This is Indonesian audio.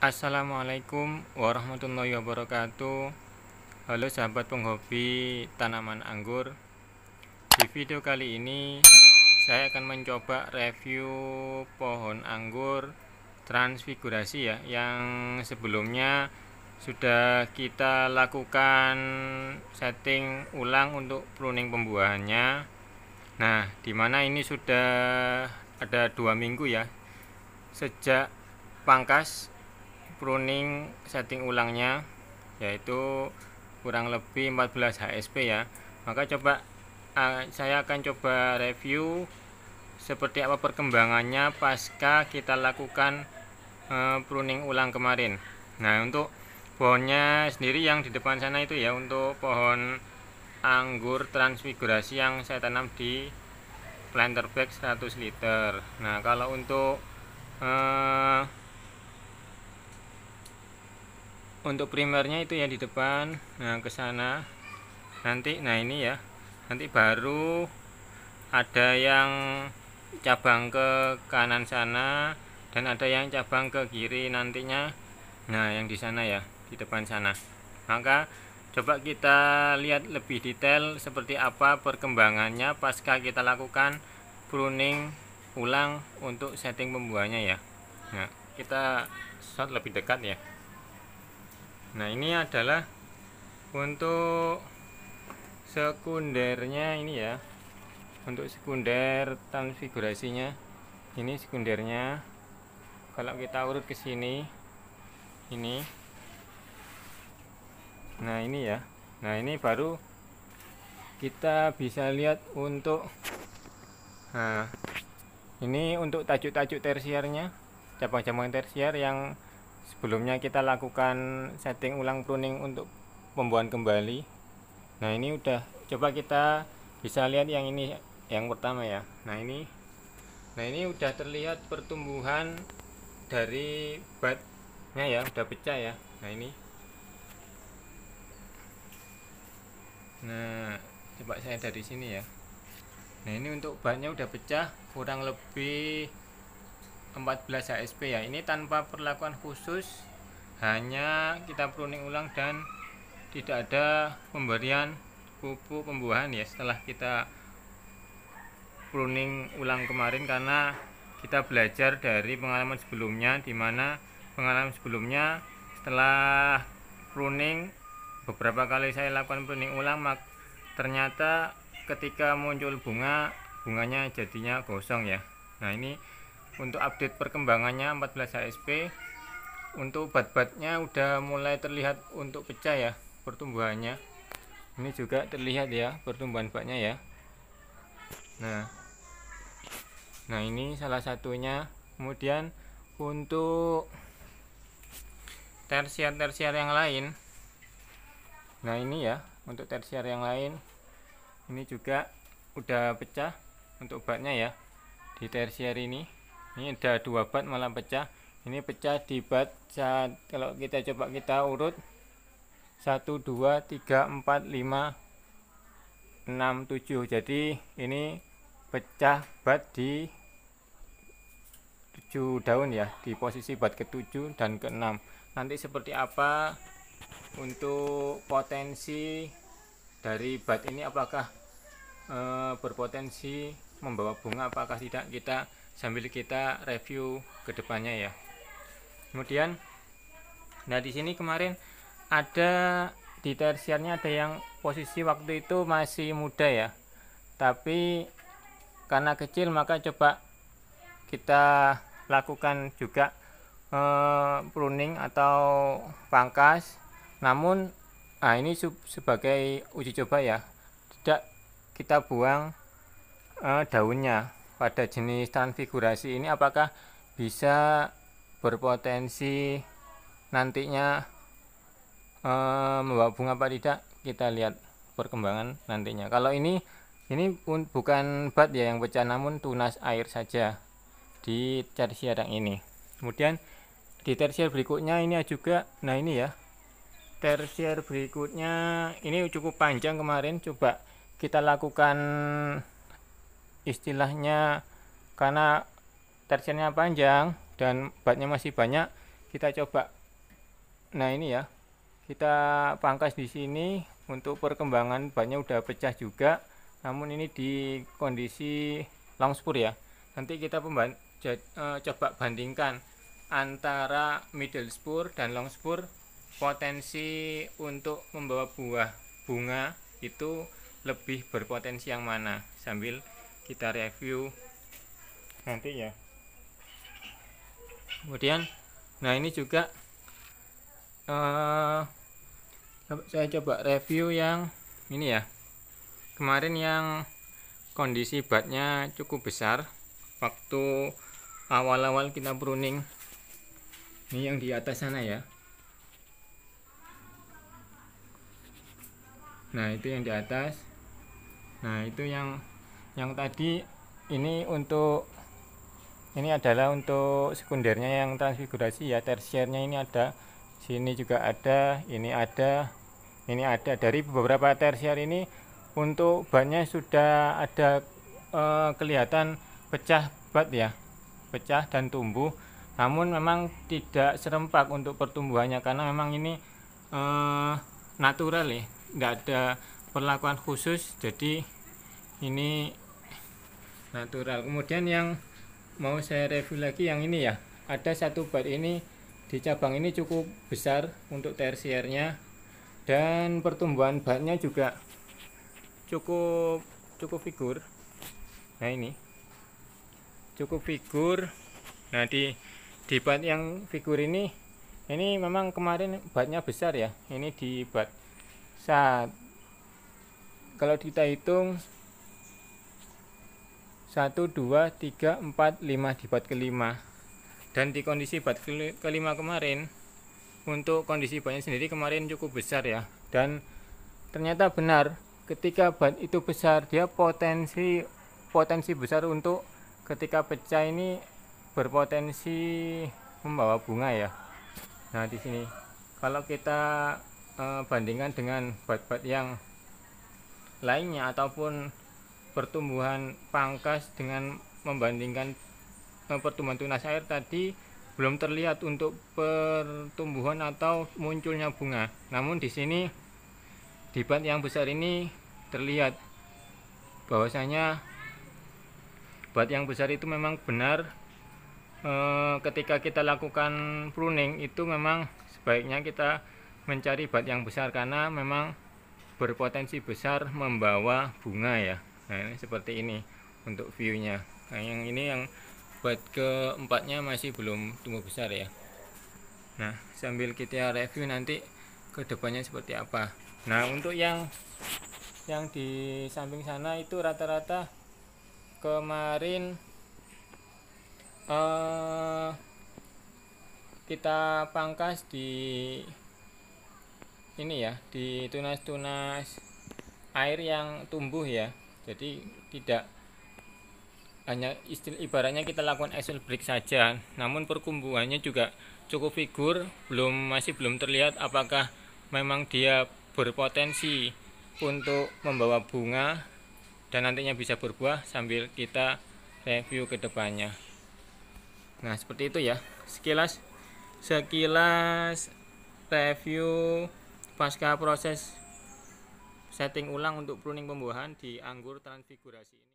Assalamualaikum warahmatullahi wabarakatuh. Halo sahabat penghobi tanaman anggur. Di video kali ini saya akan mencoba review pohon anggur transfigurasi ya, yang sebelumnya sudah kita lakukan setting ulang untuk pruning pembuahannya. Nah, dimana ini sudah ada 2 minggu ya sejak pangkas pruning setting ulangnya, yaitu kurang lebih 14 HSP ya. Maka saya akan coba review seperti apa perkembangannya pasca kita lakukan pruning ulang kemarin. Nah, untuk pohonnya sendiri yang di depan sana itu ya, untuk pohon anggur transfigurasi yang saya tanam di planter bag 100 liter. Nah, kalau untuk primernya itu ya di depan. Nah, ke sana nanti, nah ini ya, nanti baru ada yang cabang ke kanan sana dan ada yang cabang ke kiri nantinya. Nah, yang di sana ya, di depan sana. Maka coba kita lihat lebih detail seperti apa perkembangannya pasca kita lakukan pruning ulang untuk setting pembuahannya ya. Nah, kita shot lebih dekat ya. Nah, ini adalah untuk sekundernya ini ya. Untuk sekunder transfigurasinya. Ini sekundernya. Kalau kita urut ke sini, ini. Nah, ini ya. Nah, ini baru kita bisa lihat untuk ini untuk tajuk-tajuk tersiernya, cabang-cabang tersier yang sebelumnya kita lakukan setting ulang pruning untuk pembuahan kembali. Nah, ini udah, coba kita bisa lihat yang ini, yang pertama ya. Nah, ini udah terlihat pertumbuhan dari batnya ya, udah pecah ya. Nah, ini. Nah, coba saya dari sini ya. Nah, ini untuk batnya udah pecah kurang lebih 14 HSP ya. Ini tanpa perlakuan khusus, hanya kita pruning ulang dan tidak ada pemberian pupuk pembuahan ya setelah kita pruning ulang kemarin, karena kita belajar dari pengalaman sebelumnya, dimana pengalaman sebelumnya setelah pruning beberapa kali saya lakukan pruning ulang, ternyata ketika muncul bunganya jadinya gosong ya. Nah, ini untuk update perkembangannya 14 HSP. Untuk bat-batnya udah mulai terlihat untuk pecah ya pertumbuhannya. Ini juga terlihat ya pertumbuhan batnya ya. Nah, ini salah satunya. Kemudian untuk tersier yang lain. Nah, ini ya, untuk tersier yang lain ini juga udah pecah untuk batnya ya. Di tersier ini ada 2 bat malah pecah. Ini pecah di bat saat, kalau kita coba kita urut 1, 2, 3, 4, 5, 6, 7. Jadi ini pecah bat di 7 daun ya, di posisi bat ke-7 dan ke-6. Nanti seperti apa untuk potensi dari bat ini, apakah berpotensi membawa bunga apakah tidak, kita sambil kita review ke depannya ya. Kemudian nah, di sini kemarin ada di tersiernya ada yang posisi waktu itu masih muda ya, tapi karena kecil maka coba kita lakukan juga pruning atau pangkas. Namun ini sebagai uji coba ya, tidak kita buang daunnya pada jenis transfigurasi ini, apakah bisa berpotensi nantinya membawa bunga apa tidak, kita lihat perkembangan nantinya. Kalau ini bukan bat ya yang pecah, namun tunas air saja di tersier yang ini. Kemudian di tersier berikutnya ini juga, nah ini ya, tersier berikutnya ini cukup panjang kemarin. Coba kita lakukan istilahnya, karena tersiernya panjang dan batnya masih banyak, kita coba. Nah ini ya, kita pangkas di sini. Untuk perkembangan batnya udah pecah juga, namun ini di kondisi long spur ya. Nanti kita coba bandingkan antara middle spur dan long spur, potensi untuk membawa bunga itu lebih berpotensi yang mana, sambil kita review nanti ya. Kemudian nah ini juga saya coba review yang ini ya, kemarin yang kondisi batnya cukup besar waktu awal-awal kita pruning. Ini yang di atas sana ya. Nah itu yang di atas. Nah itu yang tadi ini adalah untuk sekundernya yang transfigurasi ya. Tersiernya ini ada, sini juga ada, ini ada. Dari beberapa tersier ini untuk batnya sudah ada kelihatan pecah bat ya, pecah dan tumbuh. Namun memang tidak serempak untuk pertumbuhannya, karena memang ini natural ya, tidak ada perlakuan khusus, jadi ini natural. Kemudian yang mau saya review lagi yang ini ya, ada satu bat ini di cabang ini cukup besar untuk tersiernya, dan pertumbuhan batnya juga cukup figur. Nah ini cukup figur. Nah di bat yang figur ini memang kemarin batnya besar ya. Ini di bat kalau kita hitung 1, 2, 3, 4, 5 di bat kelima. Dan di kondisi bat kelima kemarin, untuk kondisi batnya sendiri kemarin cukup besar ya. Dan ternyata benar, ketika bat itu besar, dia potensi besar untuk ketika pecah ini berpotensi membawa bunga ya. Nah di sini kalau kita bandingkan dengan bat-bat yang lainnya ataupun pertumbuhan pangkas, dengan membandingkan pertumbuhan tunas air tadi, belum terlihat untuk pertumbuhan atau munculnya bunga. Namun di sini di bat yang besar ini terlihat bahwasanya bat yang besar itu memang benar. Ketika kita lakukan pruning itu memang sebaiknya kita mencari bat yang besar, karena memang berpotensi besar membawa bunga ya. Nah ini seperti ini untuk viewnya. Nah yang ini yang bat keempatnya masih belum tumbuh besar ya. Nah sambil kita review nanti ke depannya seperti apa. Nah untuk yang di samping sana itu rata-rata kemarin kita pangkas di ini ya, di tunas-tunas air yang tumbuh ya. Jadi tidak hanya ibaratnya kita lakukan axial break saja, namun pertumbuhannya juga cukup figur, masih belum terlihat apakah memang dia berpotensi untuk membawa bunga dan nantinya bisa berbuah, sambil kita review ke depannya. Nah seperti itu ya, sekilas review pasca proses setting ulang untuk pruning pembuahan di anggur transfigurasi.